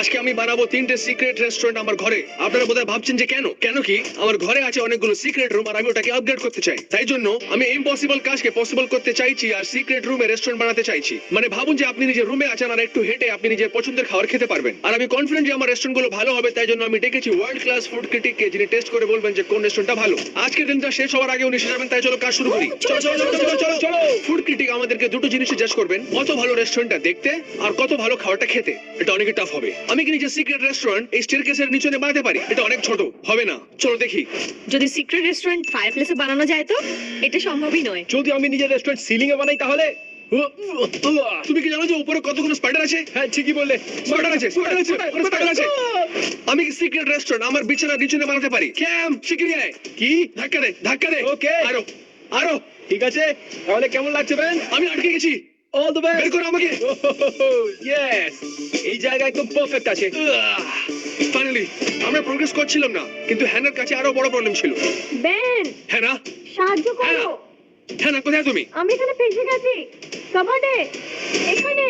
আজকে আমি বানাবো 3টে সিক্রেট রেস্টুরেন্ট আমার ঘরে। আপনারা বোধহয় ভাবছেন যে কেন কি আমার ঘরে আছে অনেকগুলো সিক্রেট রুম আর আমি ওটাকে আপগ্রেড করতে চাই। তাই জন্য আমি ইম্পসিবল কাজকে পসিবল করতে চাইছি আর সিক্রেট রুমে রেস্টুরেন্ট বানাতে চাইছি। মানে ভাবুন যে আপনি নিজের রুমে আছেন আর একটু হেঁটে আপনি নিজের পছন্দের খাবার খেতে পারবেন। আর আমি কনফিডেন্ট যে আমার রেস্টুরেন্ট গুলো ভালো হবে, তাই জন্য আমি ডেকেছি ওয়ার্ল্ড ক্লাস ফুড ক্রিটিককে, যিনি টেস্ট করে বলবেন যে কোন রেস্টুরেন্টটা ভালো। আজকের দিনটা শেষ হওয়ার আগে উনি এসে যাবেন, তাই চলো কাজ শুরু করি। চলো চলো চলো চলো চলো চলো। ফুড ক্রিটিক আমাদেরকে দুটো জিনিস জাজ করবেন, কত ভালো রেস্টুরেন্টটা দেখতে আর কত ভালো খাবারটা খেতে। এটা অনেক টাফ হবে। আমি কি নিজের সিক্রেট রেস্টুরেন্ট এই স্টেয়ারকেসের নিচে বানাতে পারি? এটা অনেক ছোট হবে না, চলো দেখি। যদি সিক্রেট রেস্টুরেন্ট ফায়ারপ্লেসে বানানো যায় তো এটা সম্ভবই নয়। যদি আমি নিজের রেস্টুরেন্ট সিলিং এ বানাই তাহলে? তুমি কি জানো যে উপরে কতগুলো স্পাইডার আছে? হ্যাঁ ঠিকই বললে, স্পাইডার আছে, স্পাইডার আছে, স্পাইডার আছে। আমি কি সিক্রেট রেস্টুরেন্ট আমার বিছানার নিচে বানাতে পারি? ক্যাম শিগগিরই আয়। কি? ধাক্কা দে, ধাক্কা দে। ওকে। আরো আরো। ঠিক আছে, তাহলে কেমন লাগছে ব্যান? আমি আটকে গেছি। All the best. বের করো আমাকে। ইয়েস, এই জায়গা একদম পারফেক্ট আছে। ফাইনালি আমরা প্রোগ্রেস করছিলাম না, কিন্তু হ্যানার কাছে আরো বড় প্রবলেম ছিল। বেন, হ্যানা, সাহায্য হ্যানা, করো। হ্যানা কোথায় তুমি? আমি এখানে ফেঁসে গেছি কাবাডে, এখানে।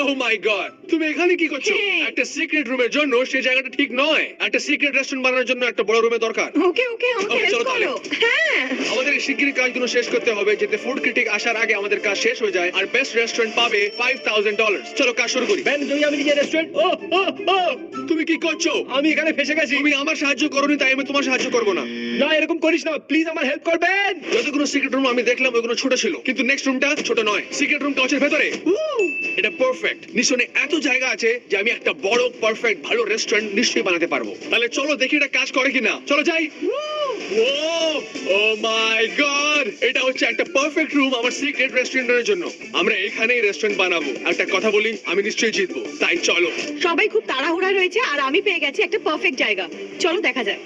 Oh my God! তুমি এখানে কি করছো? Hey! একটা সিক্রেট রুমের জন্য সেই জায়গাটা ঠিক নয়। একটা সিক্রেট রেস্টুরেন্ট বানানোর জন্য একটা বড় রুমের দরকার। ওকে ওকে, আমাকে Okay, হেল্প চলো তাহলে। করো। হ্যাঁ, আমাদের শিগগিরই কাজগুলো শেষ করতে হবে, যাতে ফুড ক্রিটিক আসার আগে আমাদের কাজ শেষ হয়ে যায় আর বেস্ট রেস্টুরেন্ট পাবে $5,000। চলো কাজ শুরু করি। ব্যান, যদি আমি নিজের রেস্টুরেন্ট তুমি কি করছো? আমি এখানে ফেসে গেছি। তুমি আমার সাহায্য করোনি, তাই আমি তোমার সাহায্য করবো না। না, এরকম করিস না, প্লিজ আমার হেল্প করবেন। যতগুলো সিক্রেট রুম আমি দেখলাম ওগুলো ছোট ছিল, কিন্তু নেক্সট রুমটা ছোট নয়। সিক্রেট রুম কাউচের ভেতরে। এটা পারফেক্ট। নিশ্চয়ই এত জায়গা আছে যে আমি একটা বড় পারফেক্ট ভালো রেস্টুরেন্ট নিশ্চয়ই বানাতে পারবো। তাহলে চলো দেখি এটা কাজ করে কিনা। চলো যাই। ও মাই গড, এটা হচ্ছে একটা পারফেক্ট রুম আমার সিক্রেট রেস্টুরেন্টের জন্য। আমরা এখানেই রেস্টুরেন্ট বানাবো। একটা কথা বলি, আমি নিশ্চয়ই জিতবো, তাই চলো। সবাই খুব তাড়াহুড়া রয়েছে আর আমি পেয়ে গেছি একটা পারফেক্ট জায়গা। চলো দেখা যাক।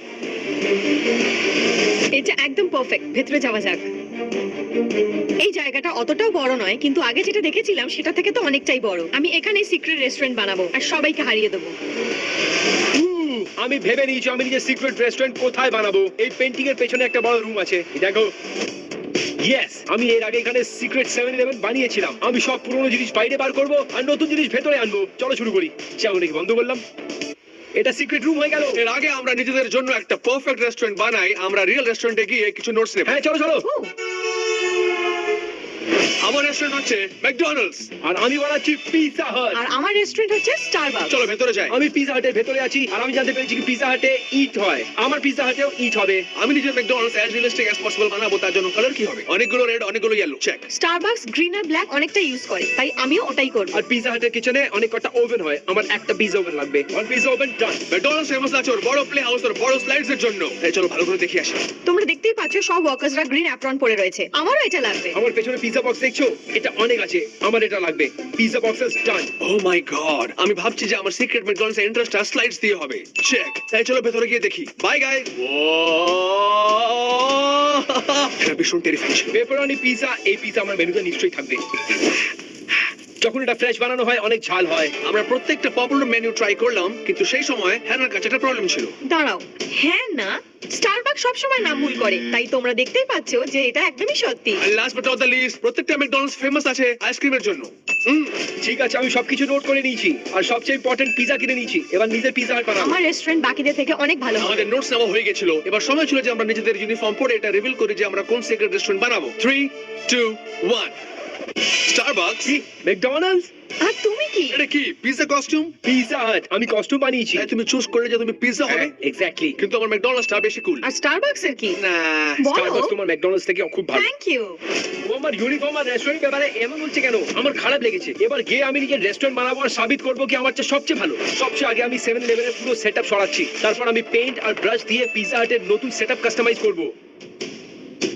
এটা একদম পারফেক্ট, ভেতরে যাওয়া যাক। এই জায়গাটা অতটাও বড় নয়, কিন্তু আগে যেটা দেখেছিলাম সেটা থেকে তো অনেকটাই বড়। আমি এখানেই সিক্রেট রেস্টুরেন্ট বানাবো আর সবাইকে হারিয়ে দেবো। আমি ভেবে নিয়েছি আমি নিজের সিক্রেট রেস্টুরেন্ট কোথায় বানাবো। এই পেন্টিং এর পেছনে একটা বড় রুম আছে, দেখো। ইয়েস, আমি এর আগে এখানে সিক্রেট 7-11 বানিয়েছিলাম। আমি সব পুরনো জিনিস বাইরে বার করব আর নতুন জিনিস ভেতরে আনবো। চলো শুরু করি। চলো নাকি বন্ধ করলাম, এটা সিক্রেট রুম হয়ে গেল। এর আগে আমরা নিজেদের জন্য একটা পারফেক্ট রেস্টুরেন্ট বানাই, আমরা রিয়েল রেস্টুরেন্টে গিয়ে কিছু নোটস নেব। হ্যাঁ চলো চলো। আমার রেস্টুরেন্ট হচ্ছে ম্যাকডোনাল্ডস আর আমি বানাচ্ছি পিৎজা হাট। আর আমার রেস্টুরেন্ট হচ্ছে স্টারবাকস। চলো ভেতরে যাই। আমি পিৎজা হাটের ভেতরে আছি আর আমি জানতে পেরেছি কি পিৎজা হাটে ইট হয়। আমার পিৎজা হাটেও ইট হবে। আমি নিজের McDonald's as realistic as possible বানাবো। তার জন্য কালার কি হবে? অনেকগুলো রেড, অনেকগুলো ইয়েলো। চেক। স্টারবাকস গ্রিন আর ব্ল্যাক অনেকটা ইউজ করে, তাই আমিও ওটাই করব। আর পিৎজা হাটের কিচেনে অনেক কটা ওভেন হয়। আমার একটা পিৎজা ওভেন লাগবে। আর পিৎজা ওভেন ডান। ম্যাকডোনাল্ডস ফেমাস আছে ওর বড় প্লে হাউস আর বড় স্লাইডস এর জন্য। তাই চলো ভালো করে দেখি আসি। তোমরা দেখতেই পাচ্ছ সব ওয়ার্কার্সরা গ্রিন অ্যাপ্রন পরে রয়েছে। আমারও এটা লাগবে। আমার পেছনে পিৎজা বক্স দেখছো? এটা অনেক আছে, আমার এটা লাগবে। Pizza box is done. Oh my god, আমি ভাবছি যে আমার সিক্রেট ম্যাকডোনাল্ডস এন্ট্রান্সটা স্লাইডস দিয়ে হবে। চেক। তাই চলো ভেতরে গিয়ে দেখি। Bye guys. এটা ভীষণ টেরিফাইং ছিল। পেপারনি পিৎজা, এই পিৎজা আমার মেনুতে নিশ্চয়ই থাকবে। যখন এটা ফ্রেশ বানানো হয় অনেক ঝাল হয়। আমরা প্রত্যেকটা পপুলার মেনু ট্রাই করলাম, কিন্তু সেই সময় হ্যানার কাছে একটা প্রবলেম ছিল। দাঁড়াও, হ্যাঁ না, স্টারবাকস সবসময় নাম ভুল করে, তাই তোমরা দেখতেই পাচ্ছ যে এটা একদমই সত্যি। আর last but not the least, প্রত্যেকটা ম্যাকডোনাল্ডস ফেমাস আছে আইসক্রিমের জন্য। ঠিক আছে, আমি সবকিছু নোট করে নিয়েছি আর সবচেয়ে ইম্পর্টেন্ট পিৎজা কিনে নিয়েছি। এবার নিজের পিৎজা হাট বানাবো। আমার রেস্টুরেন্ট বাকিদের থেকে অনেক ভালো হবে। আমাদের নোটস নেওয়া হয়ে গেছিল, এবার সময় ছিল যে আমরা নিজেদের ইউনিফর্ম পরে এটা রিভিল করি যে আমরা কোন সিক্রেট রেস্টুরেন্ট বানাবো। 3, 2, 1। স্টারবাকস। কি? ম্যাকডোনাল্ডস? আর তুমি কি? এটা কি পিৎজা কস্টিউম? Pizza Hut. আমি কস্টিউম বানিয়েছি। তাই তুমি চুজ করলে যে তুমি পিৎজা হবে। এক্স্যাক্টলি। কিন্তু আমার ম্যাকডোনাল্ডসটা বেশি কুল। আর স্টারবাকস এর কি? না, বলো। স্টারবাকস তোমার ম্যাকডোনাল্ডস থেকে খুব ভালো। Thank you. ও আমার ইউনিফর্ম আর রেস্টুরেন্ট ব্যাপারে এমন হচ্ছে কেন? আমার খারাপ লেগেছে। এবার গিয়ে আমি নিজের রেস্টুরেন্ট বানাবো আর সাবিত করবো কি আমার চেয়ে সবচেয়ে ভালো। সবচেয়ে আগে আমি 7-11 এর পুরো সেটআপ সরাচ্ছি। তারপর আমি পেইন্ট আর ব্রাশ দিয়ে পিৎজা হাটের নতুন সেটআপ কাস্টমাইজ করবো।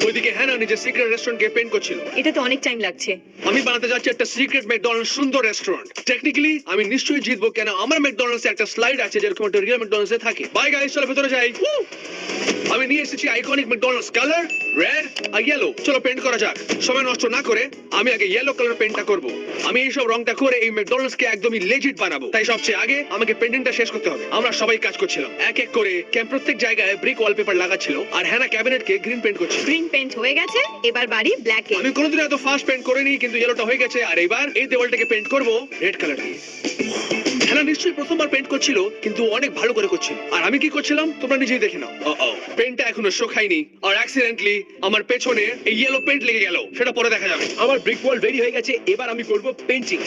ওইদিকে হ্যানা নিজের সিক্রেট রেস্টুরেন্টকে পেইন্ট করছিল। এটা তো অনেক টাইম লাগছে। আমি বানাতে যাচ্ছি একটা সিক্রেট ম্যাকডোনাল্ডস সুন্দর রেস্টুরেন্ট। টেকনিক্যালি আমি নিশ্চয়ই জিতবো, কেন আমার ম্যাকডোনাল্ডসে একটা স্লাইড আছে যেরকম একটা রিয়েল ম্যাকডোনাল্ডসে থাকে। বাই গাইস, চলো ভেতরে যাই। আমি নিয়ে এসেছি আইকনিক ম্যাকডোনাল্ডস কালার রেড আর ইয়েলো। চলো পেইন্ট করা যাক। সময় নষ্ট না করে আমি আগে ইয়েলো কালার পেইন্টটা করব। আমি এই সব রংটা করে এই ম্যাকডোনাল্ডসকে একদমই লেজিট বানাবো, তাই সবচেয়ে আগে আমাকে পেইন্টিংটা শেষ করতে হবে। আমরা সবাই কাজ করছিলাম এক এক করে। ক্যাম্প প্রত্যেক জায়গায় ব্রিক ওয়ালপেপার লাগাচ্ছিল আর হ্যানা ক্যাবিনেটকে গ্রিন পেইন্ট করছিল। গ্রিন পেন্ট হয়ে গেছে, এবার বাড়ি ব্ল্যাকে। আমি কোনোদিন এত ফাস্ট পেন্ট করিনি, কিন্তু ইয়েলোটা হয়ে গেছে। আর এবার এই দেওয়ালটাকে পেন্ট করব রেড কালার দিয়ে। হ্যাঁ, নিশ্চয়ই প্রথমবার পেন্ট করছিল, কিন্তু অনেক ভালো করে করছিল। আর আমি কি করছিলাম তোমরা নিজেই দেখে নাও। পেন্টটা এখনো শুকায়নি, আর অ্যাক্সিডেন্টলি আমার পেছনে এই ইয়েলো পেন্ট লেগে গেল। সেটা পরে দেখা যাবে। আমার ব্রিক ওয়াল রেডি হয়ে গেছে, এবার আমি করব পেন্টিং।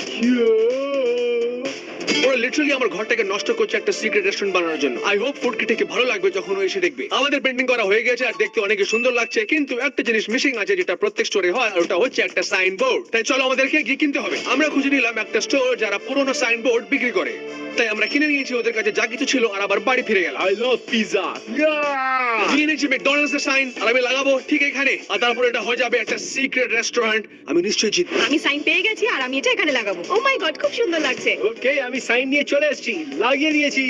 ওরা লিটারালি আমার ঘরটাকে নষ্ট করছে একটা সিক্রেট রেস্টুরেন্ট বানানোর জন্য। আই হোপ ফুড কিটকে ভালো লাগবে যখন ও এসে দেখবে। আমাদের পেন্টিং করা হয়ে গেছে আর দেখতে অনেক সুন্দর লাগছে, কিন্তু একটা জিনিস মিসিং আছে যেটা প্রত্যেক স্টোরে হয়, আর ওটা হচ্ছে একটা সাইন বোর্ড। তাই চলো আমাদেরকে গিয়ে কিনতে হবে। আমরা খুঁজে নিলাম একটা স্টোর যারা পুরোনো সাইন বোর্ড বিক্রি করে। তাই আমরা কিনে নিয়েছি ওদের কাছে যা কিছু ছিল, আর আবার বাড়ি ফিরে গেলাম। I love pizza. নিয়ে নিয়েছি ম্যাকডোনাল্ডস এর সাইন, আর আমি লাগাবো ঠিক এখানে। আর তারপর এটা হয়ে যাবে একটা সিক্রেট রেস্টুরেন্ট। আমি নিশ্চয়ই জিতবো। আমি সাইন পেয়ে গেছি আর আমি এটা এখানে লাগাবো। ও মাই গড, খুব সুন্দর লাগছে। ওকে, আমি সাইন নিয়ে চলে এসেছি, লাগিয়ে দিয়েছি।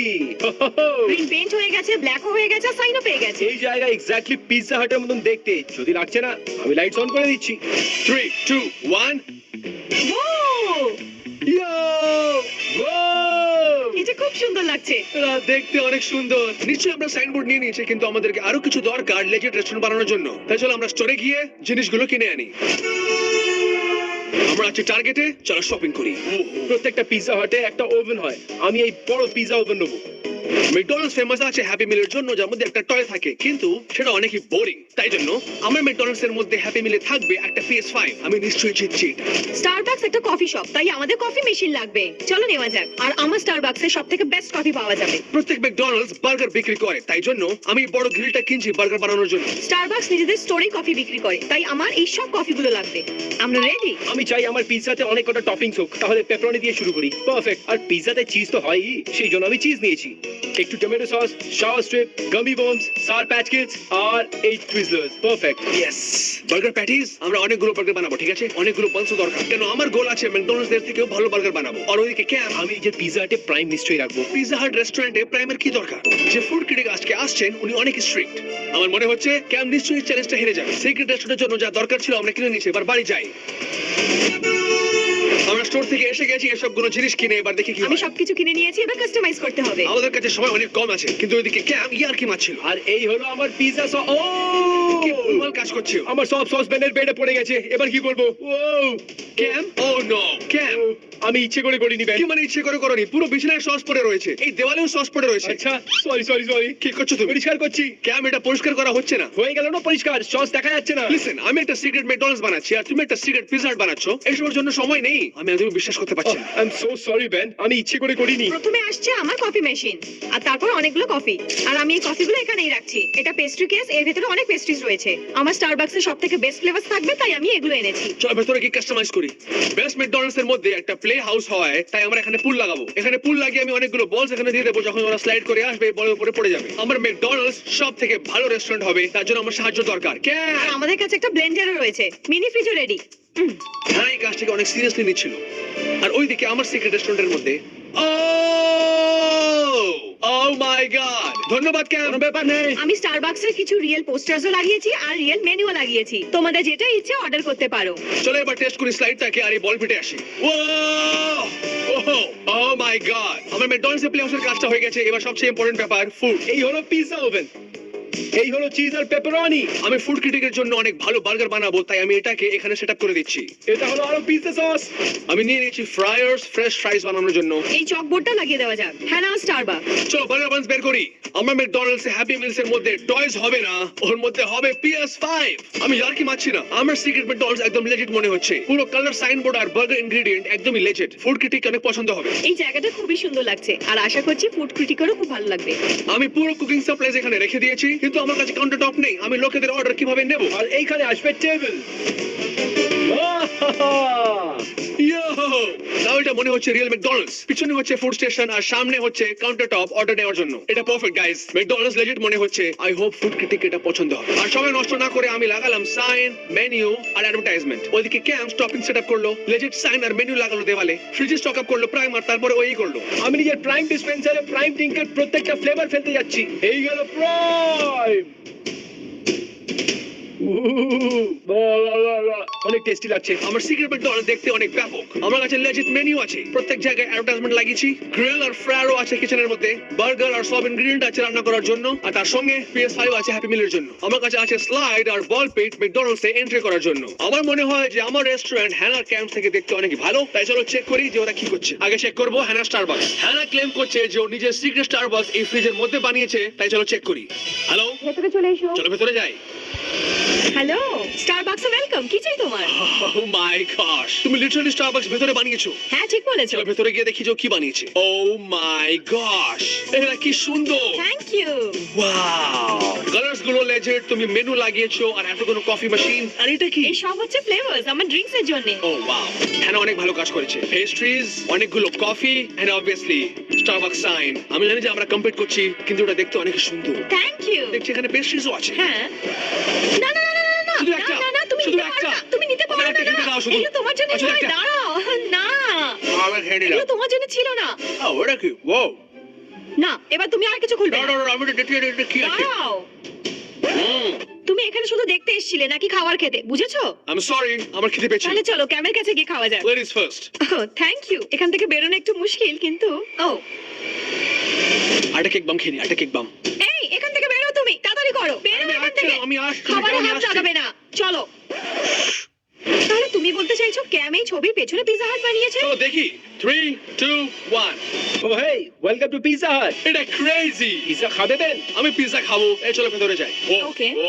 গ্রিন পেন্ট হয়ে গেছে, ব্ল্যাকও হয়ে গেছে, সাইনও পেয়ে গেছে। এই জায়গা এক্স্যাক্টলি পিৎজা হাটের মতন দেখতে। যদি লাগছে না, আমি লাইটস অন করে দিচ্ছি। 3, 2, 1 ও, এটা খুব সুন্দর লাগছে। এরা দেখতে অনেক সুন্দর। নিশ্চয়ই আমরা সাইনবোর্ড নিয়ে নিয়েছি, কিন্তু আমাদেরকে আরো কিছু দরকার লেজেন্ড রেস্টুরেন্ট বানানোর জন্য। তাই চলো আমরা স্টোরে গিয়ে জিনিসগুলো কিনে আনি। আমরা আছি টার্গেটে, চলো শপিং করি। প্রত্যেকটা পিৎজা হাটে একটা ওভেন হয়, আমি এই বড় পিৎজা ওভেন নেবো। ম্যাকডোনাল্ডস ফেমাস আছে হ্যাপি মিলের জন্য, যার মধ্যে একটা টয় থাকে, কিন্তু সেটা অনেকই বোরিং। তাই জন্য আমার ম্যাকডোনাল্ডস এর মধ্যে হ্যাপি মিলে থাকবে একটা PS5। আমি নিশ্চয়ই জিতছি। স্টারবাকস একটা কফি শপ, তাই আমাদের কফি মেশিন লাগবে। চলো নেওয়া যাক। আর আমার স্টারবাকসে সবথেকে বেস্ট কফি পাওয়া যাবে। প্রত্যেক ম্যাকডোনাল্ডস বার্গার বিক্রি করে, তাই জন্য আমি বড় গ্রিলটা কিনছি বার্গার বানানোর জন্য। স্টারবাকস নিজেদের স্টোরে কফি বিক্রি করে, তাই আমার এই সব কফিগুলো লাগবে। আমরা রেডি? আমি চাই আমার পিৎজাতে অনেক কটা টপিংস হোক। তাহলে পেপারনি দিয়ে শুরু করি। পারফেক্ট। আর পিৎজাতে চিজ তো হয়ই, সেই জন্য আমি চিজ নিয়েছি। একটু tomato sauce, sour strip, gummy worms, sour patch kids আর এই Twizzlers. Perfect. Yes, burger patties. আমরা অনেকগুলো বার্গার বানাবো, ঠিক আছে? অনেকগুলো বানসও দরকার, কেন আমার গোল আছে ম্যাকডোনাল্ডস এর থেকেও ভালো বার্গার বানাবো। আর ওইদিকে ক্যাম, আমি যে পিৎজা হাটে প্রাইম নিশ্চয়ই রাখবো। পিৎজা হাট রেস্টুরেন্টে প্রাইমের কি দরকার? যে ফুড ক্রিটিক আজকে আসছেন উনি অনেক স্ট্রিক্ট। আমার মনে হচ্ছে ক্যাম নিশ্চয়ই চ্যালেঞ্জটা হেরে যাবে। সিক্রেট রেস্টুরেন্টের জন্য যা দরকার ছিল আমরা কিনে নিয়েছি, এবার বাড়ি যাই। আমরা স্টোর থেকে এসে গেছি এসবগুলো জিনিস কিনে, এবার দেখি কি আমি হয়। সবকিছু কিনে নিয়েছি, এবার কাস্টমাইজ করতে হবে। আমাদের কাছে সময় অনেক কম আছে, কিন্তু ওইদিকে ক্যাম ইয়ার্কি মারছিল। আর এই হলো আমার পিৎজা সস। ও, কি ভুলভাল কাজ করছো আমার সব সস ব্যানের বেডে পড়ে গেছে। এবার কি করবো? ও ক্যাম। ও নো ক্যাম, আমি ইচ্ছে করে করিনি ব্যান। কি মানে ইচ্ছে করে করনি? পুরো বিছানায় সস পড়ে রয়েছে, এই দেওয়ালেও সস পড়ে রয়েছে। আচ্ছা, সরি সরি সরি। কি করছো তুমি? পরিষ্কার করছি। ক্যাম, এটা পরিষ্কার করা হচ্ছে না। হয়ে গেল না পরিষ্কার? সস দেখা যাচ্ছে না। লিসেন, আমি একটা সিক্রেট ম্যাকডোনাল্ডস বানাচ্ছি আর তুমি একটা সিক্রেট পিৎজা হাট বানাচ্ছো। এসবের জন্য সময় নেই। আমি একদম বিশ্বাস করতে পারছি না। I am so sorry Ben, আমি ইচ্ছে করে করিনি। প্রথমে আসছে আমার কফি মেশিন, আর তারপর অনেকগুলো কফি। আর আমি এই কফিগুলো এখানেই রাখছি। এটা পেস্ট্রি কেস, এর ভিতরে অনেক পেস্ট্রিজ রয়েছে। আমার স্টারবাকসে সবথেকে বেস্ট ফ্লেভারস থাকবে, তাই আমি এগুলো এনেছি। চলো ভেতরে কি কাস্টমাইজ করি। বেস্ট ম্যাকডোনাল্ডস এর মধ্যে একটা প্লে হাউস হয়, তাই আমরা এখানে পুল লাগাবো। এখানে পুল লাগিয়ে আমি অনেকগুলো বলস এখানে দিয়ে দেবো। যখন ওরা স্লাইড করে আসবে, বলের উপরে পড়ে যাবে। আমার ম্যাকডোনাল্ডস সব থেকে ভালো রেস্টুরেন্ট হবে, তার জন্য আমার সাহায্য দরকার। আর ক্যাম, আমাদের কাছে একটা ব্লেন্ডারও রয়েছে, মিনি ফ্রিজও রেডি। হ্যাঁ, এই কাজটাকে অনেক সিরিয়াসলি নিচ্ছিল। আর ওইদিকে আমার সিক্রেট রেস্টুরেন্টের মধ্যে ও মাই গড, ধন্যবাদ ক্যাম। ব্যাপার নেই। আমি স্টারবাকসের কিছু রিয়েল পোস্টারসও লাগিয়েছি আর রিয়েল মেনুও লাগিয়েছি। তোমাদের যেটা ইচ্ছে অর্ডার করতে পারো। চলো এবার টেস্ট করি স্লাইডটাকে আর এই বল ফিটে আসি। ও মাই গড, আমার ম্যাকডোনাল্ডস এর প্লে হাউসের কাজটা হয়ে গেছে। এবার সবচেয়ে ইম্পর্টেন্ট ব্যাপার ফুড। এই হলো পিৎজা ওভেন, এই হলো চিজ আর পেপারনি। আমি ফুড ক্রিটিকের জন্য অনেক ভালো বার্গার বানাবো, তাই আমি এটাকে এখানে সেটআপ করে দিচ্ছি। এটা হলো আরো পিৎজা সস। আমি নিয়ে নিয়েছি ফ্রায়ার্স, ফ্রেশ ফ্রাইস বানানোর জন্য। এই চকবোর্ডটা লাগিয়ে দেওয়া যাক। হ্যাঁ না স্টারবাকস। চলো বার্গার বানস বের করি। আমার ম্যাকডোনাল্ডস হ্যাপি মিলস এর মধ্যে টয়স হবে না, ওর মধ্যে হবে PS5। আমি ইয়ার্কি মারছি না। আমার সিক্রেট ম্যাকডোনাল্ডস একদম লেজিট মনে হচ্ছে। পুরো কালার, সাইনবোর্ড আর বার্গার ইনগ্রেডিয়েন্ট একদমই লেজিট। ফুড ক্রিটিক অনেক পছন্দ হবে। এই জায়গাটা খুবই সুন্দর লাগছে, আর আশা করছি ফুড ক্রিটিকেরও খুব ভালো লাগবে। আমি পুরো কুকিং সাপ্লাইজ এখানে রেখে দিয়েছি, কিন্তু আমার কাছে কাউন্টার টপ নেই। আমি লোকেদের অর্ডার কিভাবে নেব? আর এইখানে আসবে টেবিল। নাও এটা মনে হচ্ছে রিয়েল ম্যাকডোনাল্ডস। পিছনে হচ্ছে ফুড স্টেশন আর সামনে হচ্ছে কাউন্টার টপ অর্ডার নেওয়ার জন্য। এটা পারফেক্ট গাইস, ম্যাকডোনাল্ডস লেজিট মনে হচ্ছে। আই হোপ ফুড ক্রিটিক এটা পছন্দ হবে। আর সময় নষ্ট না করে আমি লাগালাম সাইন, মেনু আর অ্যাডভার্টাইজমেন্ট। ওইদিকে ক্যাম স্টপিং সেটআপ করলো, লেজিট সাইন আর মেনু লাগালো দেওয়ালে। ফ্রিজে স্টক আপ করলো প্রাইমার, তারপরে ওই করলো। আমি নিজের প্রাইম ডিসপেন্সারে প্রাইম ড্রিঙ্কের প্রত্যেকটা ফ্লেভার ফেলতে যাচ্ছি। এই গেল প্রাইম। অনেক টেস্টি লাগছে। আমার সিক্রেট ম্যাকডোনাল্ড দেখতে অনেক ব্যাপক। আমার কাছে লেজিট মেনু আছে, প্রত্যেক জায়গায় অ্যাডভার্টাইজমেন্ট লাগিয়েছি। গ্রিল আর ফ্রায়ারও আছে কিচেনের মধ্যে, বার্গার আর সব ইনগ্রেডিয়েন্ট আছে রান্না করার জন্য, আর তার সঙ্গে PS5 আছে হ্যাপি মিলের জন্য। আমার কাছে আছে স্লাইড আর বল পিট ম্যাকডোনাল্ডস এ এন্ট্রি করার জন্য। আমার মনে হয় যে আমার রেস্টুরেন্ট হ্যানার ক্যাম্প থেকে দেখতে অনেক ভালো, তাই চলো চেক করি যে ওরা কি করছে। আগে চেক করবো হ্যানা স্টারবাকস। হ্যানা ক্লেম করছে যে ও নিজের সিক্রেট স্টারবাকস এই ফ্রিজের মধ্যে বানিয়েছে, তাই চলো চেক করি। হ্যালো, ভেতরে চলে এসো। চলো ভেতরে যাই। হ্যালো, স্টারবাকসে ওয়েলকাম। কি চাই তোমার? ও মাই গশ, তুমি লিটারালি স্টারবাকস ভেতরে বানিয়েছো? হ্যাঁ, ঠিক বলেছো। চলো ভেতরে গিয়ে দেখি যে ও কি বানিয়েছে। ও মাই গশ, এটা কি সুন্দর। Thank you. ওয়াও, কালারস গুলো লেজেন্ড, তুমি মেনু লাগিয়েছো আর এতগুলো কফি মেশিন। আর এটা কি? এই সব হচ্ছে ফ্লেভারস আমার ড্রিঙ্কস এর জন্য। ও ওয়াও, হ্যানা অনেক ভালো কাজ করেছে। পেস্ট্রিজ, অনেকগুলো coffee and obviously Starbucks sign. আমি জানি যে আমরা কম্পিট করছি, কিন্তু ওটা দেখতে অনেক সুন্দর। Thank you. দেখছি এখানে পেস্ট্রিজও আছে। হ্যাঁ। না না না না না, শুধু না একটা? না না, তুমি শুধু নিতে পারো একটা? না। তুমি নিতে পারো আমার একটা না। খেতে দাও শুধু। এগুলো তোমার জন্য আচ্ছা, নয়, একটা। দাঁড়াও। না, আমার খেয়ে নিলাম। এগুলো তোমার জন্য ছিল না। ও, ওটা কি? ওয়াও, না, এবার তুমি আর কিছু খুলবে না না। না না, আমি এটা দেখি এটা কি আছে। দাঁড়াও। হুম, তুমি এখানে শুধু দেখতে এসেছিলে নাকি খাবার খেতে, বুঝেছো? I'm sorry, আমার খেতে পেয়েছি। তাহলে চলো ক্যামের কাছে গিয়ে খাওয়া যাক। Ladies first. Thank you. এখান থেকে বেরোনো একটু মুশকিল, কিন্তু ও আটা কেক বাম খেয়ে নি, আটা কেক বাম। এই, এখান থেকে বেরো তুমি, তাড়াতাড়ি করো। বেরো আমি এখান থেকে। আমি আসছি, খাবারে আমি হাত আসছি। লাগাবে না। চলো। তাহলে তুমি বলতে চাইছো ক্যাম এই ছবির পেছনে পিজা হাট বানিয়েছে? চলো দেখি। 3, 2, 1. ও হেই, ওয়েলকাম টু পিৎজা হাট। এটা ক্রেজি। পিৎজা খাবে দেন? আমি পিৎজা খাবো। এই চলো ভেতরে যাই। ও Okay. ও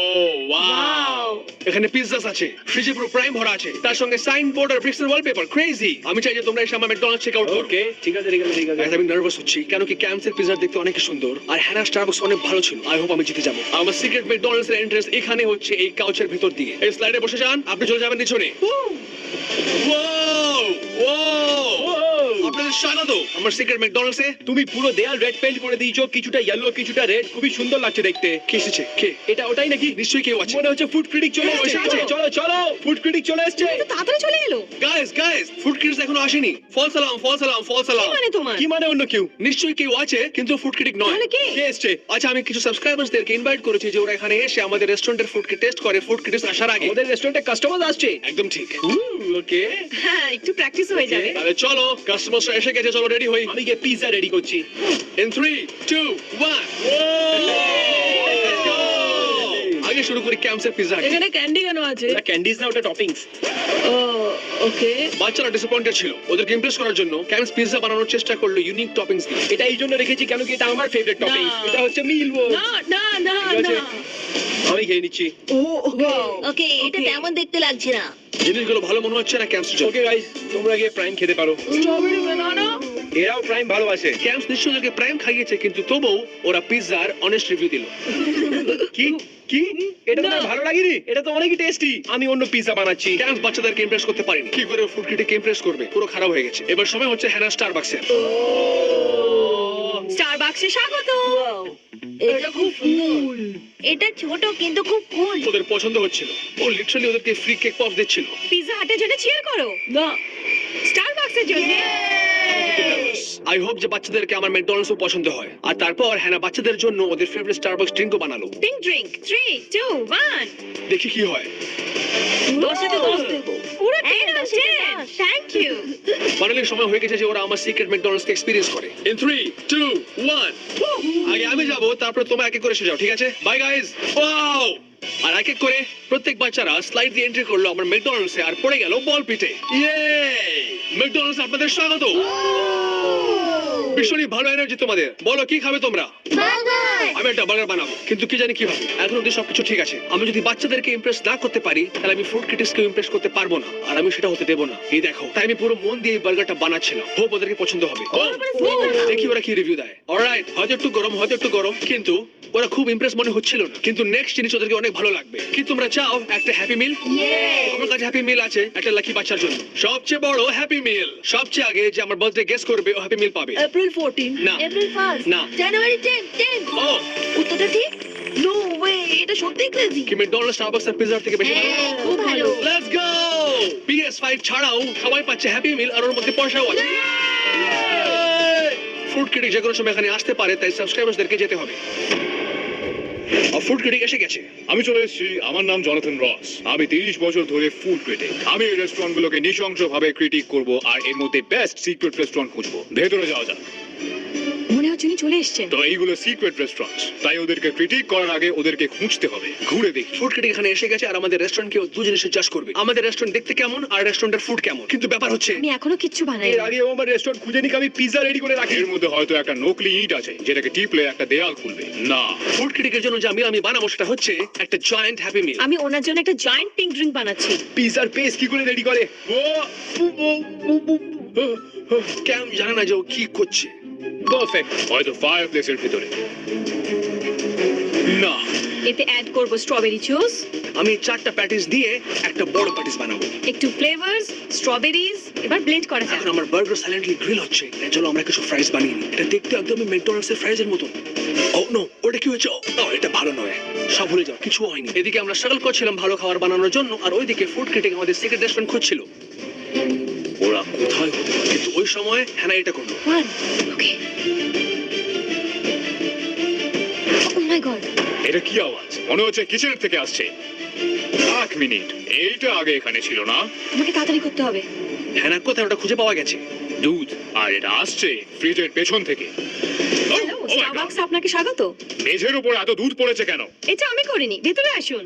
ওয়াও, এখানে পিৎজাস আছে, ফ্রিজে পুরো প্রাইম ভরা আছে, তার সঙ্গে সাইন বোর্ড আর ব্রিক্স ওয়ালপেপার। ক্রেজি। আমি চাই যে তোমরা এসে আমার ম্যাকডোনাল্ডস চেক আউট করো। ওকে, ঠিক আছে ঠিক আছে ঠিক আছে। Guys, আমি নার্ভাস হচ্ছি কেন কি ক্যাম্পসের পিৎজা দেখতে অনেক সুন্দর আর হ্যানা স্টারবাকস অনেক ভালো ছিল। আই হোপ আমি জিতে যাবো। আমার সিক্রেট ম্যাকডোনাল্ডস এর এন্ট্রেন্স এখানে হচ্ছে এই কাউচের ভিতর দিয়ে। এই স্লাইডে বসে যান, আপনি চলে যাবেন নিচনে। ওয়াও ওয়াও, আপনাদের স্বাগত আমার সিক্রেট ম্যাকডোনাল্ডস এ। তুমি পুরো দেয়াল রেড পেইন্ট করে দিয়েছো, কিছুটা ইয়েলো কিছুটা রেড, খুবই সুন্দর লাগছে দেখতে। কে এসেছে? কে? এটা ওটাই নাকি? নিশ্চয়ই কেউ আছে। মনে হচ্ছে ফুড ক্রিটিক চলে হ্যাঁ, এসেছে। আছে, আছে। চলো চলো চলো, ফুড ক্রিটিক চলে এসেছে। তো তাড়াতাড়ি চলে এলো। গাইস ফুড কিডস এখনো আসেনি। False alarm false alarm false কি অ্যালার্ম। মানে তোমার? কি মানে অন্য কেউ? নিশ্চয়ই কেউ আছে, কিন্তু ফুড ক্রিটিক নয়। তাহলে কে? কে এসেছে? আচ্ছা, আমি কিছু সাবস্ক্রাইবারসদেরকে ইনভাইট করেছি যে ওরা এখানে এসে আমাদের রেস্টুরেন্টের ফুডকে টেস্ট করে ফুড ক্রিটিক্স আসার আগে। আমাদের রেস্টুরেন্টে কাস্টমার আসছে। একদম ঠিক। ওকে, হ্যাঁ, একটু প্র্যাকটিস হয়ে যাবে। তাহলে চলো, কাস্টমাররা এসে গেছে, চলো রেডি হই। আমি গিয়ে পিৎজা রেডি করছি। In 3, 2, 1. আগে শুরু করি ক্যাম্পসের পিৎজা। এখানে ক্যান্ডি কেন আছে? ওটা ক্যান্ডিজ না, ওটা টপিংস। ও ওকে। বাচ্চারা ডিসঅ্যাপয়েন্টেড ছিল, ওদেরকে ইমপ্রেস করার জন্য ক্যাম্পস পিৎজা বানানোর চেষ্টা করলো ইউনিক টপিংস দিয়ে। এটা এই জন্য রেখেছি কেন কি এটা আমার ফেভারিট টপিংস। না। এটা হচ্ছে মিলবো। না না না ঠিক আছে। না। আমি খেয়ে নিচ্ছি। ও ওকে। ওকে, এটা তেমন দেখতে লাগছে না। জিনিসগুলো ভালো মনে হচ্ছে না ক্যাম্পসের জন্য। ওকে গাইস, তোমরা গিয়ে প্রাইম খেতে পারো। স্ট্রবেরি বানানা। এরাও প্রাইম ভালোবাসে। ক্যাম্পস নিশ্চয়ই ওদেরকে প্রাইম খাইয়েছে, কিন্তু তবুও ওরা পিৎজার অনেস্ট রিভিউ দিল। কি কি এটা তোমার ভালো লাগেনি? এটা তো অনেকই টেস্টি। আমি অন্য পিৎজা বানাচ্ছি। ক্যাম্পস বাচ্চাদেরকে ইমপ্রেস করতে পারেনি। কি করে ফুড ক্রিটিক ইমপ্রেস করবে? পুরো খারাপ হয়ে গেছে। এবার সময় হচ্ছে হ্যানা স্টারবাকসের। স্টারবাকসে স্বাগত। এটা খুব কুল। এটা ছোট কিন্তু খুব কুল। ওদের পছন্দ হচ্ছিল। ও লিটারালি ওদেরকে ফ্রি কেক পপ দিচ্ছিল। পিৎজা হাটের জন্য চিয়ার করো। না, স্টারবাকসের জন্য। আই হোপ যে বাচ্চাদেরকে আমার ম্যাকডোনাল্ডসও পছন্দ হয়। আর তারপর হ্যানা বাচ্চাদের জন্য ওদের ফেভারিট স্টারবাকস ড্রিঙ্কও বানালো। Pink drink. 3, 2, 1। দেখি কি হয়। 10 দেবো। পুরো হ্যাঁ, 10 10 থ্যাংক ইউ। ফাইনালি সময় হয়ে গেছে যে ওরা আমার সিক্রেট ম্যাকডোনাল্ডসকে এক্সপেরিয়েন্স করে। ইন 3, 2, 1. আগে আমি যাব, তারপর তোমরা এক এক করে এসে যাও, ঠিক আছে? Bye guys. ওয়াও! আর এক এক করে প্রত্যেক বাচ্চারা স্লাইড দিয়ে এন্ট্রি করলো আমার ম্যাকডোনাল্ডসে আর পড়ে গেল বল পিটে। ইয়ে! ম্যাকডোনাল্ডস আপনাদের স্বাগত। ভীষণই ভালো এনার্জি তোমাদের। বলো কি খাবে তোমরা? বার্গার। আমি একটা বার্গার বানাবো, কিন্তু কি জানি কিভাবে। এখন অব্দি সবকিছু ঠিক আছে। আমি যদি বাচ্চাদেরকে ইমপ্রেস না করতে পারি, তাহলে আমি ফুড ক্রিটিক্সকে ইমপ্রেস করতে পারবো না, আর আমি সেটা হতে দেবো না। এই দেখো, তাই আমি পুরো মন দিয়ে এই বার্গারটা বানাচ্ছিলাম। হোপ ওদেরকে পছন্দ হবে। দেখি ওরা কি রিভিউ দেয়। অলরাইট, হয়তো একটু গরম, কিন্তু ওরা খুব ইমপ্রেস মনে হচ্ছিল না। কিন্তু নেক্সট জিনিস ওদেরকে অনেক ভালো লাগবে। কি তোমরা চাও একটা হ্যাপি মিল? আমার কাছে হ্যাপি মিল আছে একটা লাকি বাচ্চার জন্য। সবচেয়ে বড় হ্যাপি মিল। সবচেয়ে আগে যে আমার বার্থডে গেস করবে ও হ্যাপি মিল পাবে। এপ্রিল 14। না এপ্রিল 1 না। জানুয়ারি 10। ও, উত্তরটা ঠিক? নো ওয়ে, এটা সত্যি ক্রেজি। কি ম্যাকডোনাল্ডস স্টারবাকস আর পিৎজার থেকে বেশি ভালো? হ্যাঁ, খুব ভালো। Let's go! PS5 ছাড়াও সবাই পাচ্ছে হ্যাপি মিল, আর ওর মধ্যে পয়সাও আছে। ফুড ক্রিটিক যে কোনো সময় এখানে আসতে পারে, তাই সাবস্ক্রাইবারসদেরকে যেতে হবে। ফুড ক্রিটিক এসে গেছে। আমি চলে এসেছি। আমার নাম জনাথন রস। আমি 30 বছর ধরে ফুড ক্রিটিক। আমি এই রেস্টুরেন্টগুলোকে নৃশংসভাবে ক্রিটিক করব আর এর মধ্যে বেস্ট সিক্রেট রেস্টুরেন্ট খুঁজবো। ভেতরে যাওয়া যাক। মনে হচ্ছে উনি চলে এসেছেন। তো এইগুলো সিক্রেট রেস্টুরেন্টস, তাই ওদেরকে ক্রিটিক করার আগে ওদেরকে খুঁজতে হবে। ঘুরে দেখি। ফুড ক্রিটিক এখানে এসে গেছে আর আমাদের রেস্টুরেন্টকে দু জিনিসের চাষ করবে, আমাদের রেস্টুরেন্ট দেখতে কেমন আর রেস্টুরেন্টের ফুড কেমন। কিন্তু ব্যাপার হচ্ছে আমি এখনো কিচ্ছু বানাইনি। এর আগে ও আমার রেস্টুরেন্ট খুঁজে নিক, আমি পিৎজা রেডি করে রাখি। এর মধ্যে হয়তো একটা নকলি ইট আছে যেটাকে টিপলে একটা দেয়াল খুলবে। না, ফুড ক্রিটিকের জন্য যে মিল আমি বানাবো সেটা হচ্ছে একটা জয়েন্ট হ্যাপি মিল। আমি ওনার জন্য একটা জয়েন্ট পিঙ্ক ড্রিঙ্ক বানাচ্ছি। পিৎজার পেস্ট কি করে রেডি করে? কেন জানে না যে ও কি করছে। পারফেক্ট। হয়তো ফায়ারপ্লেসের ভিতরে। না, এতে অ্যাড করব স্ট্রবেরি জুস, আমি 4টা প্যাটিস দিয়ে একটা বড় প্যাটিস বানাবো। একটু ফ্লেভারস, স্ট্রবেরিজ, এবার ব্লেন্ড করা যাক। এখন আমার বার্গার সাইলেন্টলি গ্রিল হচ্ছে। চলো আমরা কিছু ফ্রাইস বানিয়ে নিই। এটা দেখতে একদমই ম্যাকডোনাল্ডস এর ফ্রাইজের মতো। ও নো, ওটা কি হয়েছে? ও এটা ভালো নয়, সব ভুলে যাও, কিছু হয়নি। এদিকে আমরা স্ট্রাগল করছিলাম ভালো খাবার বানানোর জন্য, আর ওইদিকে ফুড ক্রিটিক আমাদের সিক্রেট রেস্টুরেন্ট খুঁজছিল। ওরা কোথায় হতে পারে? কিন্তু ওই সময় হ্যানা এটা করলো। ওকে। ও মাই গড। এটা কি আওয়াজ? মনে হচ্ছে কিচেনের থেকে আসছে। 1 মিনিট, এইটা আগে এখানে ছিল না। আমাকে তাড়াতাড়ি করতে হবে। হ্যানা কোথায় ওটা খুঁজে পাওয়া গেছে? দুধ, আর এটা আসছে ফ্রিজের পেছন থেকে। Oh, hello, oh my God! Starbucks আপনাকে স্বাগত। মেঝের উপর এত দুধ পড়েছে কেন? এটা আমি করিনি, ভেতরে আসুন।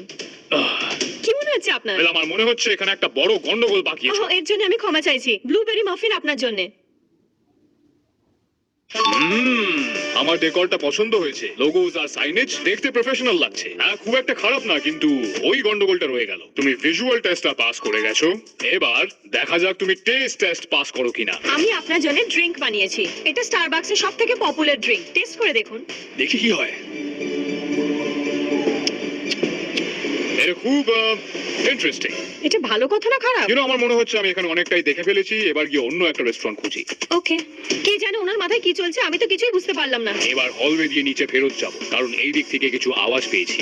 কি মনে হচ্ছে আপনার? Well, আমার মনে হচ্ছে এখানে একটা বড় গন্ডগোল বাকি আছে। এর জন্য আমি ক্ষমা চাইছি। ব্লুবেরি মাফিন আপনার জন্য। আমার ডেকরটা পছন্দ হয়েছে। লোগোস আর সাইনেজ দেখতে প্রফেশনাল লাগছে। হ্যাঁ, খুব একটা খারাপ না, কিন্তু ওই গন্ডগোলটা রয়ে গেল। তুমি ভিজুয়াল টেস্টটা পাস করে গেছো, এবার দেখা যাক তুমি টেস্ট পাস করো কিনা। আমি আপনার জন্য ড্রিঙ্ক বানিয়েছি। এটা স্টারবাকসের সবথেকে পপুলার ড্রিঙ্ক। টেস্ট করে দেখুন। দেখি কি হয়। এটা খুব ইন্টারেস্টিং। এটা ভালো কথা না খারাপ? আমার মনে হচ্ছে আমি এখানে অনেকটাই দেখে ফেলেছি। এবার গিয়ে অন্য একটা রেস্টুরেন্ট খুঁজি। ওকে। কে জানে ওনার মাথায় কি চলছে, আমি তো কিছুই বুঝতে পারলাম না। এবার হলওয়ে দিয়ে নিচে ফেরত যাব, কারণ এই দিক থেকে কিছু আওয়াজ পেয়েছি।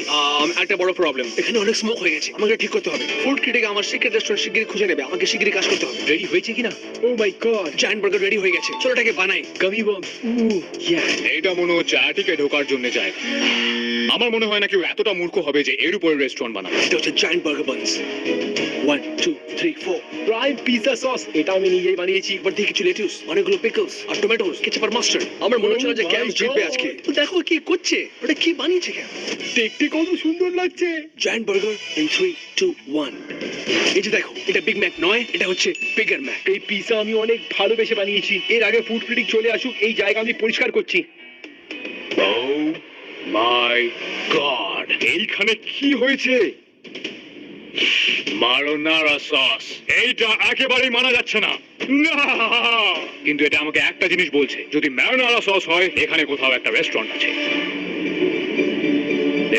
একটা বড় প্রবলেম, এখানে অনেক স্মোক হয়ে গেছে। আমাকে ঠিক করতে হবে। ফুড ক্রিটিক আমার সিক্রেট রেস্টুরেন্ট শিগগিরই খুঁজে নেবে। আমাকে শিগগিরই কাজ করতে হবে। রেডি হয়েছে কিনা? Oh my god, giant burger ready হয়ে গেছে। চলো এটাকে বানাই। Gummy bomb. এইটা মনে হচ্ছে অ্যাটিকে ঢোকার জন্য জায়গা। আমার মনে হয় না কেউ এতটা মূর্খ হবে যে এর উপরে রেস্টুরেন্ট বানাবে। এটা হচ্ছে giant burger Banas. 1 2 3 4। Prime pizza sauce, এটা আমি নিজেই বানিয়েছি। এবার দিয়ে কিছু লেটুস, অনেকগুলো পিকলস আর টমেটোস, কেচাপ আর মাস্টার্ড। আমার মনে হচ্ছে না যে Oh my ক্যাম্প জিতবে God! আজকে। তো দেখো কি করছে, ওটা কি বানিয়েছে ক্যাম্প। দেখতে কত সুন্দর লাগছে। Giant burger in 3 2 1। এই যে দেখো, এটা বিগ ম্যাক নয়, এটা হচ্ছে বিগার ম্যাক। এই পিৎজা আমি অনেক ভালোবেসে বানিয়েছি। এর আগে ফুড ক্রিটিক চলে আসুক, এই জায়গা আমি পরিষ্কার করছি। Oh my God! এইখানে কি হয়েছে? মারোনারা সস, এইটা একেবারেই মানা যাচ্ছে না। না! কিন্তু এটা আমাকে একটা জিনিস বলছে, যদি ম্যারোনারা সস হয় এখানে কোথাও একটা রেস্টুরেন্ট আছে।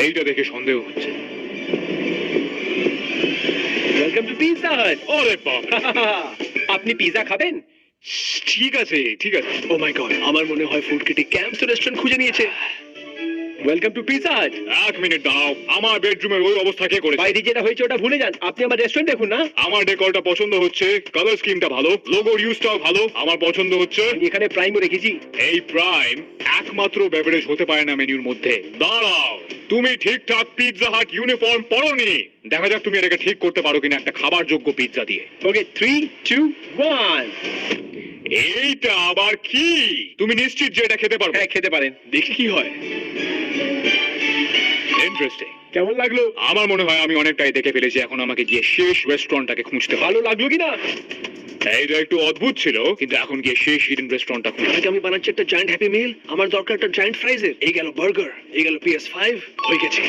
এইটা দেখে সন্দেহ হচ্ছে। Welcome to Pizza Hut. ওরে বাপ! আপনি পিৎজা খাবেন? ঠিক আছে, ঠিক আছে। ও মাই গড, আমার মনে হয় ফুড ক্রিটিক ক্যাম্প তো রেস্টুরেন্ট খুঁজে নিয়েছে। Welcome to Pizza Hut. 1 minute দাঁড়াও, আমার বেডরুমের ওই অবস্থা কে করেছে? বাইরে যেটা হয়েছে ওটা ভুলে যান, আপনি আমার রেস্টুরেন্ট দেখুন না। আমার ডেকরটা পছন্দ হচ্ছে, কালার স্কিমটা ভালো, লোগোর ইউজটাও ভালো, আমার পছন্দ হচ্ছে। আমি এখানে প্রাইমও রেখেছি। এই প্রাইম একমাত্র বেভারেজ হতে পারে না মেনুর মধ্যে। দাঁড়াও, তুমি ঠিকঠাক পিৎজা হাট ইউনিফর্ম পরোনি। দেখা যাক তুমি এটাকে ঠিক করতে পারো কিনা একটা খাবার যোগ্য পিৎজা দিয়ে। ওকে 3 2 1। এইটা আবার কি? তুমি নিশ্চিত যে এটা খেতে পারবে? হ্যাঁ, খেতে পারেন। দেখি কি হয়। ইন্টারেস্টিং। কেমন লাগলো? আমার মনে হয় আমি অনেকটাই দেখে ফেলেছি। এখন আমাকে গিয়ে শেষ রেস্টুরেন্টটাকে খুঁজতে হবে। ভালো লাগলো কিনা? এইটা একটু অদ্ভুত ছিল, কিন্তু এখন গিয়ে শেষ হিডেন রেস্টুরেন্টটা খুঁজতে আগে আমি বানাচ্ছি একটা জায়ান্ট হ্যাপি মিল। আমার দরকার একটা জায়ান্ট ফ্রাইজের। এই গেল বার্গার, এই গেল PS5, হয়ে গেছে।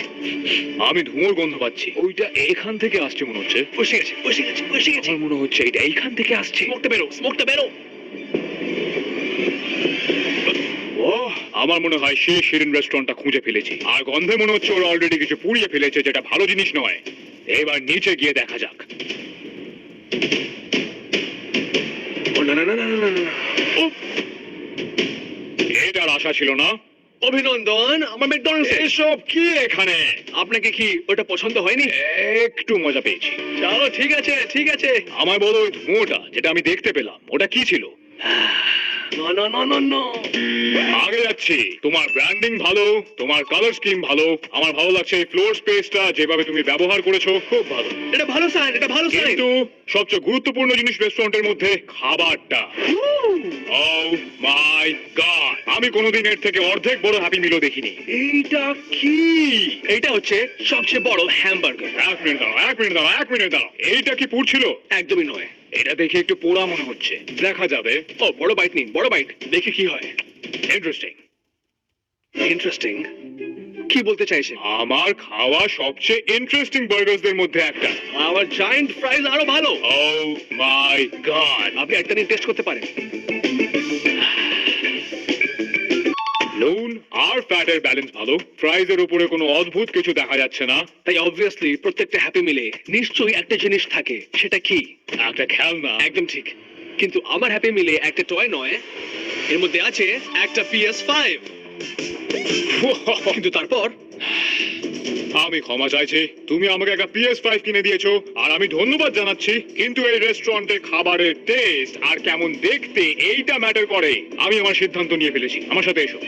আমি ধোঁয়ার গন্ধ পাচ্ছি। ওইটা এখান থেকে আসছে মনে হচ্ছে। বসে গেছে, বসে গেছে, বসে গেছে। আমার মনে হচ্ছে এটা এইখান থেকে আসছে। স্মোকটা বেরো, স্মোকটা বেরো। আমার মনে হয় শেষ হিডেন রেস্টুরেন্টটা খুঁজে ফেলেছি। আর গন্ধে মনে হচ্ছে ওরা অলরেডি কিছু পুড়িয়ে ফেলেছে, যেটা ভালো জিনিস নয়। এবার নিচে গিয়ে দেখা যাক। ও না না না না না না। উফ! এটার আশা ছিল না। অভিনন্দন, আমার ম্যাকডোনাল্ডস। এসব কি এখানে? আপনাকে কি ওটা পছন্দ হয়নি? একটু মজা পেয়েছি। চলো ঠিক আছে, ঠিক আছে। আমার বলো ওই ধোঁয়াটা যেটা আমি দেখতে পেলাম, ওটা কি ছিল? না না না না আগে যাচ্ছি। তোমার ব্র্যান্ডিং ভালো, তোমার কালার স্কিম ভালো, আমার ভালো লাগছে এই ফ্লোর স্পেসটা যেভাবে তুমি ব্যবহার করেছো, খুব ভালো। এটা ভালো সাইন, এটা ভালো সাইন। কিন্তু সবচেয়ে গুরুত্বপূর্ণ জিনিস রেস্টুরেন্টের মধ্যে খাবারটা। ও মাই গড, আমি কোনোদিন এর থেকে অর্ধেক বড় হ্যাপি মিলও দেখিনি। এইটা কি? এইটা হচ্ছে সবচেয়ে বড় হ্যামবার্গার। এক মিনিট দাঁড়াও, এক মিনিট দাঁড়াও, এক মিনিট দাঁড়াও। এইটা কি পুড়ছিল? একদমই নয়। এটা দেখে একটু পোড়া মনে হচ্ছে, দেখা যাবে। ও বড় বাইট নিন, বড় বাইট, দেখি কি হয়। ইন্টারেস্টিং। ইন্টারেস্টিং কি বলতে চাইছেন? আমার খাওয়া সবচেয়ে ইন্টারেস্টিং বার্গারদের মধ্যে একটা। আমার জায়ান্ট ফ্রাইজ আরো ভালো। ও মাই গড। আপনি একটা নিন টেস্ট করতে পারেন। নুন আর ফ্যাটের ব্যালেন্স ভালো, ফ্রাইজের উপরে কোনো অদ্ভুত কিছু দেখা যাচ্ছে না। তাই অবভিয়াসলি প্রত্যেকটা হ্যাপি মিলে নিশ্চয়ই একটা জিনিস থাকে। সেটা কি? একটা খেলনা। একদম ঠিক। কিন্তু আমার হ্যাপি মিলে একটা টয় নয়, এর মধ্যে আছে একটা PS5। কিন্তু তারপর আমি ক্ষমা চাইছি, তুমি আমাকে একটা PS5 কিনে দিয়েছো আর আমি ধন্যবাদ জানাচ্ছি, কিন্তু এই রেস্টুরেন্টের খাবারের টেস্ট আর কেমন দেখতে এইটা ম্যাটার করে। আমি আমার সিদ্ধান্ত নিয়ে ফেলেছি, আমার সাথে এসো।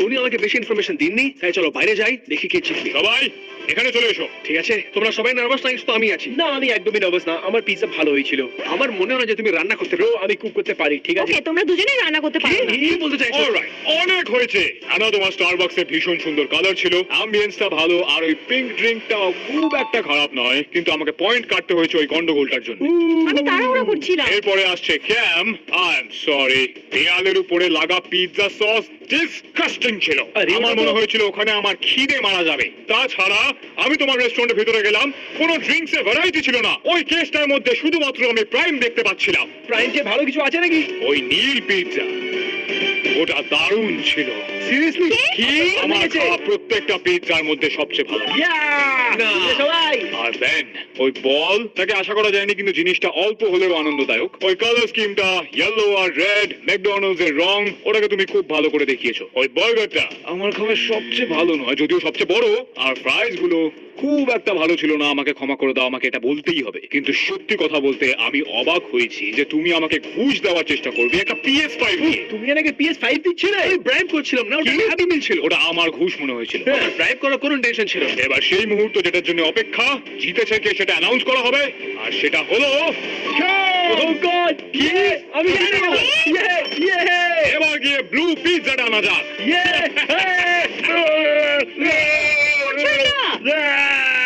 উনি আমাকে বেশি ইনফরমেশন দিননি, তাই চলো বাইরে যাই, দেখি কে জিতবে। সবাই এখানে চলে এসো। ঠিক আছে, তোমরা সবাই নার্ভাস না? তো আমি আছি। না, আমি একদমই নার্ভাস না। আমার পিৎজা ভালো হয়েছিল। আমার মনে হয় যে তুমি রান্না করতে ব্রো, পারো। আমি কুক করতে পারি, ঠিক আছে? ওকে, তোমরা দুজনেই রান্না করতে পারো না। কি বলতে চাইছো? অলরাইট, অনেক হয়েছে। আনা, তোমার স্টারবাকসে ভীষণ সুন্দর কালার ছিল, অ্যাম্বিয়েন্সটা ভালো, আর ওই পিঙ্ক ড্রিঙ্কটাও খুব একটা খারাপ নয়, কিন্তু আমাকে পয়েন্ট কাটতে হয়েছে ওই গন্ডগোলটার জন্য। আমি তাড়াহুড়ো করছিলাম। এরপরে আসছে ক্যাম। আই এম সরি, দেয়ালের উপরে লাগা পিৎজা সস ডিসকাস্টিং ছিল। আরে, আমার ওটা তো- মনে হয়েছিল ওখানে আমার খিদে মারা যাবে। তাছাড়া আমি তোমার রেস্টুরেন্টের ভিতরে গেলাম, কোনো ড্রিঙ্কস এর ভ্যারাইটি ছিল না। ওই কেসটার মধ্যে শুধুমাত্র আমি প্রাইম দেখতে পাচ্ছিলাম। প্রাইমটে ভালো কিছু আছে নাকি? ওই নীল পিৎজা, ওটা দারুণ ছিল। সিরিয়াসলি? কি? আমার খাওয়া প্রত্যেকটা পিৎজার মধ্যে সবচেয়ে ভালো। না। সবাই আর দেন ওই বল তাকে আশা করা যায়নি, কিন্তু জিনিসটা অল্প হলেও আনন্দদায়ক। ওই কালার স্কিমটা ইয়েলো আর রেড, ম্যাকডোনাল্ডস এর রং, ওটাকে তুমি খুব ভালো করে দেখিয়েছো। ওই বার্গারটা আমার খাওয়া সবচেয়ে ভালো নয়, যদিও সবচেয়ে বড়। আর ফ্রাইজ গুলো খুব একটা ভালো ছিল না, আমাকে ক্ষমা করে দাও, আমাকে এটা বলতেই হবে। কিন্তু সত্যি কথা বলতে আমি অবাক হয়েছি যে তুমি আমাকে ঘুষ দেওয়ার চেষ্টা করবে একটা PS5 নিয়ে। তুমি নাকি PS5 দিচ্ছিলে? আমি ব্রাইব করছিলাম না, ওটা হ্যাপি মিল ছিল। ওটা আমার ঘুষ মনে হয়েছিল। আমার ব্রাইব করার কোনো টেনশন ছিল না। এবার সেই মুহূর্ত যেটার জন্য অপেক্ষা, জিতেছে কে সেটা অ্যানাউন্স করা হবে, আর সেটা হলো Oh God! কি? আমি জানি না। ইয়ে! এবার গিয়ে ব্লু পিৎজাটা আনা যাক। ইয়ে! করছোই না। Yeah!